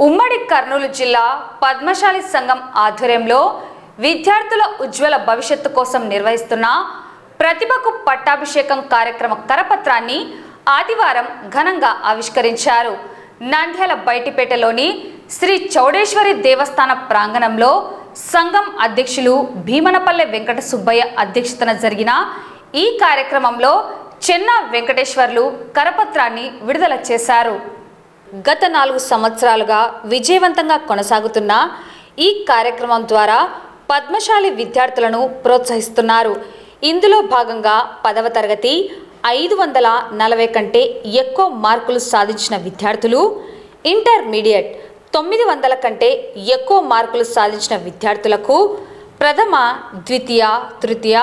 ఉమ్మడి కర్నూలు జిల్లా పద్మశాలి సంఘం ఆధ్వర్యంలో విద్యార్థుల ఉజ్వల భవిష్యత్తు కోసం నిర్వహిస్తున్న ప్రతిభకు పట్టాభిషేకం కార్యక్రమ కరపత్రాన్ని ఆదివారం ఘనంగా ఆవిష్కరించారు. నంద్యాల బైటిపేటలోని శ్రీ చౌడేశ్వరి దేవస్థాన ప్రాంగణంలో సంఘం అధ్యక్షులు భీమనపల్లె వెంకట సుబ్బయ్య అధ్యక్షతన జరిగిన ఈ కార్యక్రమంలో చెన్నా వెంకటేశ్వర్లు కరపత్రాన్ని విడుదల చేశారు. గత 4 సంవత్సరాలుగా విజయవంతంగా కొనసాగుతున్న ఈ కార్యక్రమం ద్వారా పద్మశాలి విద్యార్థులను ప్రోత్సహిస్తున్నారు. ఇందులో భాగంగా 10వ తరగతి 540 కంటే ఎక్కువ మార్కులు సాధించిన విద్యార్థులు, ఇంటర్మీడియట్ 900 కంటే ఎక్కువ మార్కులు సాధించిన విద్యార్థులకు ప్రథమ, ద్వితీయ, తృతీయ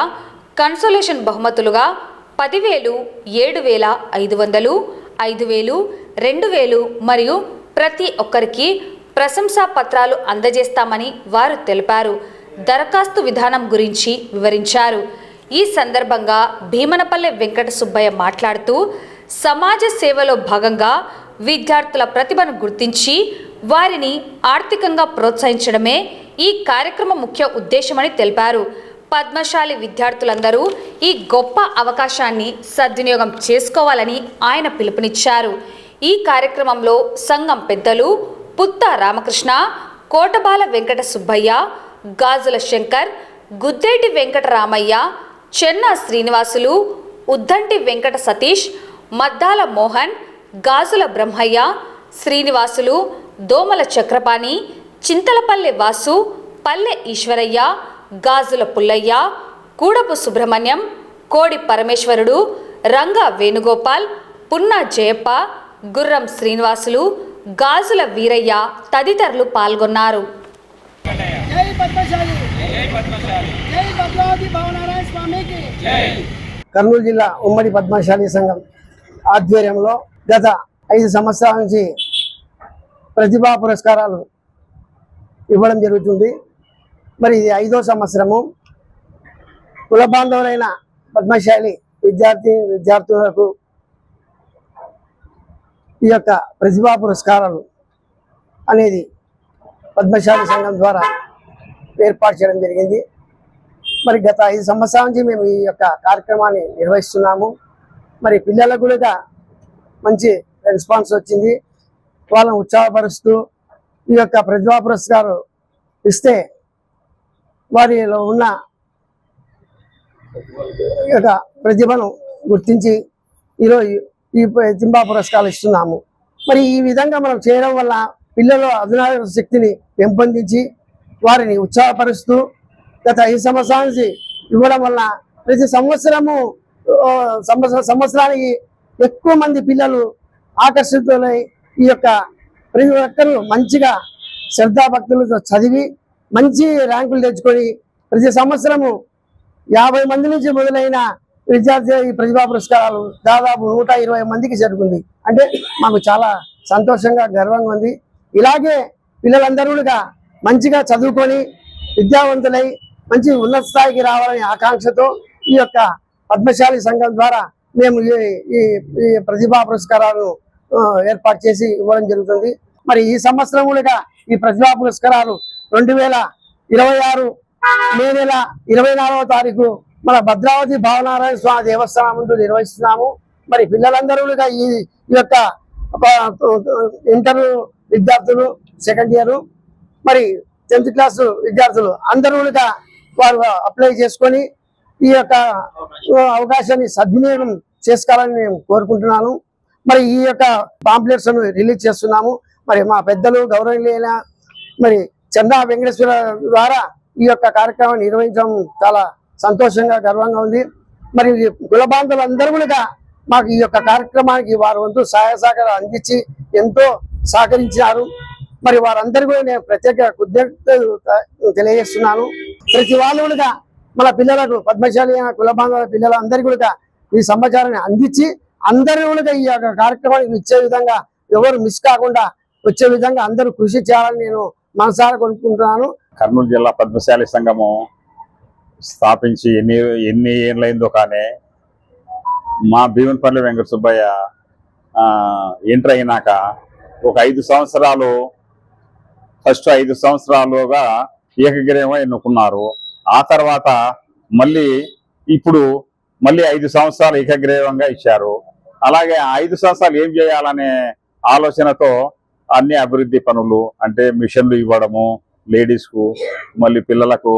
కన్సోలేషన్ బహుమతులుగా 10,000, 7,500, 5,000, 2,000 మరియు ప్రతి ఒక్కరికి ప్రశంసా పత్రాలు అందజేస్తామని వారు తెలిపారు. దరఖాస్తు విధానం గురించి వివరించారు. ఈ సందర్భంగా భీమనపల్లె వెంకట సుబ్బయ్య మాట్లాడుతూ సమాజ సేవలో భాగంగా విద్యార్థుల ప్రతిభను గుర్తించి వారిని ఆర్థికంగా ప్రోత్సహించడమే ఈ కార్యక్రమం ముఖ్య ఉద్దేశమని తెలిపారు. పద్మశాలి విద్యార్థులందరూ ఈ గొప్ప అవకాశాన్ని సద్వినియోగం చేసుకోవాలని ఆయన పిలుపునిచ్చారు. ఈ కార్యక్రమంలో సంఘం పెద్దలు పుత్త రామకృష్ణ, కోటబాల వెంకట సుబ్బయ్య, గాజుల శంకర్, గుద్దేటి వెంకట రామయ్య, చెన్నా శ్రీనివాసులు, ఉద్దంటి వెంకట సతీష్, మద్దాల మోహన్, గాజుల బ్రహ్మయ్య, శ్రీనివాసులు, దోమల చక్రపాణి, చింతలపల్లె వాసు, పల్లె ఈశ్వరయ్య, గాజుల పుల్లయ్య, కూడపు సుబ్రహ్మణ్యం, కోడి పరమేశ్వరుడు, రంగా వేణుగోపాల్, పున్నా జయప్ప, గుర్రం శ్రీనివాసులు, గాజుల వీరయ్య తదితరులు పాల్గొన్నారు. కర్నూలు జిల్లా ఉమ్మడి పద్మశాలి సంఘం ఆధ్వర్యంలో గత 5 సంవత్సరాల నుంచి ప్రతిభా పురస్కారాలు ఇవ్వడం జరుగుతుంది. మరి ఇది 5వ సంవత్సరము. కుల బాంధవులైన పద్మశాలి విద్యార్థులకు ఈ యొక్క ప్రతిభా పురస్కారాలు అనేది పద్మశాలి సంఘం ద్వారా ఏర్పాటు చేయడం జరిగింది. మరి గత 5 సంవత్సరాల నుంచి మేము ఈ యొక్క కార్యక్రమాన్ని నిర్వహిస్తున్నాము. మరి పిల్లలకు కూడా మంచి రెస్పాన్స్ వచ్చింది. వాళ్ళని ఉత్సాహపరుస్తూ ఈ యొక్క ప్రతిభా పురస్కారం ఇస్తే వారిలో ఉన్న ఈ యొక్క ప్రతిభను గుర్తించి ఈరోజు ఈ ప్రతిభా పురస్కారాలు ఇస్తున్నాము. మరి ఈ విధంగా మనం చేయడం వల్ల పిల్లల అధునాతన శక్తిని పెంపొందించి వారిని ఉత్సాహపరుస్తూ గత 5 సంవత్సరాల నుంచి ఇవ్వడం వల్ల ప్రతి సంవత్సరానికి ఎక్కువ మంది పిల్లలు ఆకర్షితులై ఈ యొక్క ప్రతి ఒక్కరు మంచిగా శ్రద్ధాభక్తులతో చదివి మంచి ర్యాంకులు తెచ్చుకొని ప్రతి సంవత్సరము 50 మంది నుంచి మొదలైన విద్యార్థి ఈ ప్రతిభా పురస్కారాలు దాదాపు 120 మందికి జరుగుతుంది. అంటే మాకు చాలా సంతోషంగా గర్వంగా ఉంది. ఇలాగే పిల్లలందరూ కూడా మంచిగా చదువుకొని విద్యావంతులై మంచి ఉన్నత స్థాయికి రావాలనే ఆకాంక్షతో ఈ యొక్క పద్మశాలి సంఘం ద్వారా మేము ఈ ప్రతిభా పురస్కారాలను ఏర్పాటు చేసి ఇవ్వడం జరుగుతుంది. మరి ఈ సంవత్సరం కూడా ఈ ప్రతిభా పురస్కారాలు 2026 మే నెల 24వ తారీఖు మన భద్రావతి భావనారాయణ స్వామి దేవస్థానం ముందు నిర్వహిస్తున్నాము. మరి పిల్లలందరూ కూడా ఈ యొక్క ఇంటర్ విద్యార్థులు, సెకండ్ ఇయర్, మరి 10th క్లాస్ విద్యార్థులు అందరూ కూడా వారు అప్లై చేసుకొని ఈ యొక్క అవకాశాన్ని సద్వినియోగం చేసుకోవాలని నేను కోరుకుంటున్నాను. మరి ఈ యొక్క పాంప్లెట్స్ రిలీజ్ చేస్తున్నాము. మరి మా పెద్దలు గౌరవనీయులైన మరి చెన్నా వెంకటేశ్వర ద్వారా ఈ యొక్క కార్యక్రమాన్ని నిర్వహించడం చాలా సంతోషంగా గర్వంగా ఉంది. మరి కుల బాంధవులందరూ కూడా మాకు ఈ యొక్క కార్యక్రమానికి వారు వంతు సహాయ సహకారాలు అందించి ఎంతో సహకరించారు. మరి వారందరూ కూడా నేను ప్రత్యేక కృతజ్ఞతలు తెలియజేస్తున్నాను. ప్రతి వాళ్ళు కూడా మన పిల్లలకు పద్మశాలి కుల బాంధవుల పిల్లలందరికీ కూడా ఈ సమాచారాన్ని అందించి అందరూ కూడా ఈ యొక్క కార్యక్రమానికి ఇచ్చే విధంగా ఎవరు మిస్ కాకుండా వచ్చే విధంగా అందరూ కృషి చేయాలని నేను మనసారా కోరుకుంటున్నాను. కర్నూలు జిల్లా పద్మశాలి సంఘము స్థాపించి ఎన్ని ఏళ్ళైందో కానీ మా భీమనపల్లి వెంకట సుబ్బయ్య ఎంటర్ అయినాక ఒక 5 సంవత్సరాలు ఫస్ట్ 5 సంవత్సరాలుగా ఏకగ్రీవం ఎన్నుకున్నారు. ఆ తర్వాత మళ్ళీ ఇప్పుడు మళ్ళీ 5 సంవత్సరాలు ఏకగ్రీవంగా ఇచ్చారు. అలాగే 5 సంవత్సరాలు ఏం చేయాలనే ఆలోచనతో అన్ని అభివృద్ధి పనులు అంటే మిషన్లు ఇవ్వడము లేడీస్ కు, మళ్ళీ పిల్లలకు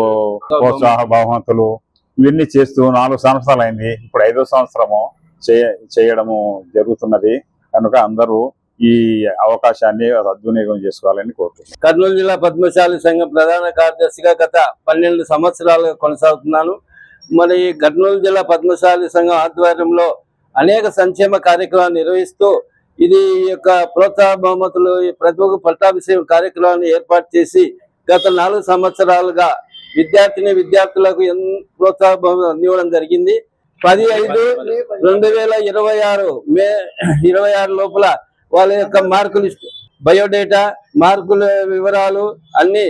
ప్రోత్సాహ బహుమతులు ఇవన్నీ చేస్తూ 4 సంవత్సరాలు అయింది. ఇప్పుడు 5వ సంవత్సరము చేయడము జరుగుతున్నది. కనుక అందరూ ఈ అవకాశాన్ని సద్వినియోగం చేసుకోవాలని కోరుతున్నాను. కర్నూలు జిల్లా పద్మశాలి సంఘం ప్రధాన కార్యదర్శిగా గత 12 సంవత్సరాలుగా కొనసాగుతున్నాను. మరి కర్నూలు జిల్లా పద్మశాలి సంఘం ఆధ్వర్యంలో అనేక సంక్షేమ కార్యక్రమాలు నిర్వహిస్తూ ఇది యొక్క ప్రోత్సాహ బహుమతులు ప్రతిభకు పట్టాభిషేకం కార్యక్రమాన్ని ఏర్పాటు చేసి గత 4 సంవత్సరాలుగా విద్యార్థులకు ప్రోత్సాహ బహుమతులు అందివ్వడం జరిగింది. 10/5/2026 మే 26 లోపల వాళ్ళ యొక్క మార్కులు బయోడేటా మార్కుల వివరాలు అన్ని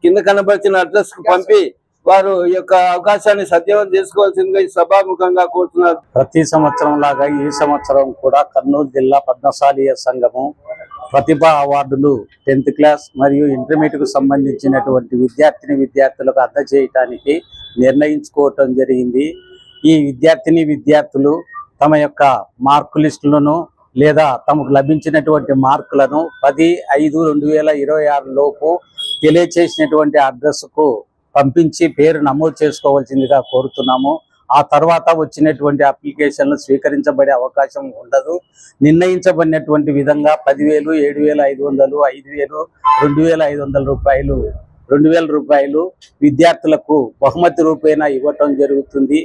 కింద కనబరిచిన అడ్రస్ కు పంపి వారు ఈ యొక్క అవకాశాన్ని సద్వినియోగం చేసుకోవాల్సిందిగా ఈ సభాముఖంగా కోరుతున్నారు. ప్రతి సంవత్సరం లాగా ఈ సంవత్సరం కూడా కర్నూలు జిల్లా పద్మశాలి సంఘము ప్రతిభా అవార్డులు 10th క్లాస్ మరియు ఇంటర్మీడియట్ కు సంబంధించినటువంటి విద్యార్థులకు అందజేయటానికి నిర్ణయించుకోవటం జరిగింది. ఈ విద్యార్థులు తమ యొక్క మార్కు లిస్టులను లేదా తమకు లభించినటువంటి మార్కులను 10/5/2026 లోపు తెలియచేసినటువంటి అడ్రస్ కు పంపించి పేరు నమోదు చేసుకోవాల్సిందిగా కోరుతున్నాము. ఆ తర్వాత వచ్చినటువంటి అప్లికేషన్లు స్వీకరించబడే అవకాశం ఉండదు. నిర్ణయించబడినటువంటి విధంగా 10,000, 7,500, 5,000, 2,500 రూపాయలు 2,000 రూపాయలు విద్యార్థులకు బహుమతి రూపేణా ఇవ్వటం జరుగుతుంది.